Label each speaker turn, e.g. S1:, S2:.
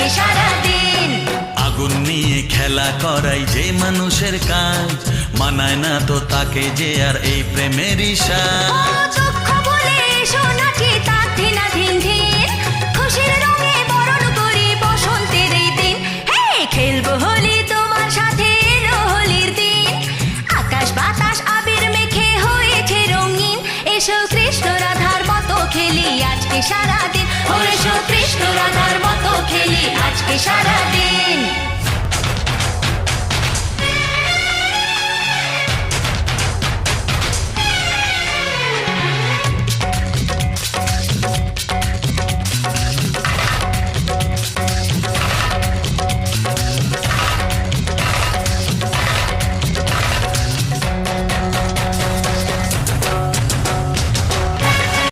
S1: আজকে সারাদিন।
S2: আগুন নিয়ে খেলা করাই যে মানুষের কাজ, মানায় না তো তাকে যে আর এই প্রেমেরই সাজ।
S1: দুঃখ বলে এসো নাচি তার ধিনা ধিন ধিন, খুশির রঙে বরণ করি বসন্তের এই দিন। হে খেলবো হোলি তোমার সাথে, এলো হোলির দিন। আকাশ বাতাস আবির মেখে হয়েছে রঙিন, এসো কৃষ্ণ রাধার মতো খেলি আজকে সারাদিন। ও এসো কৃষ্ণ রাধার মতো খেলি আজকে সারাদিন।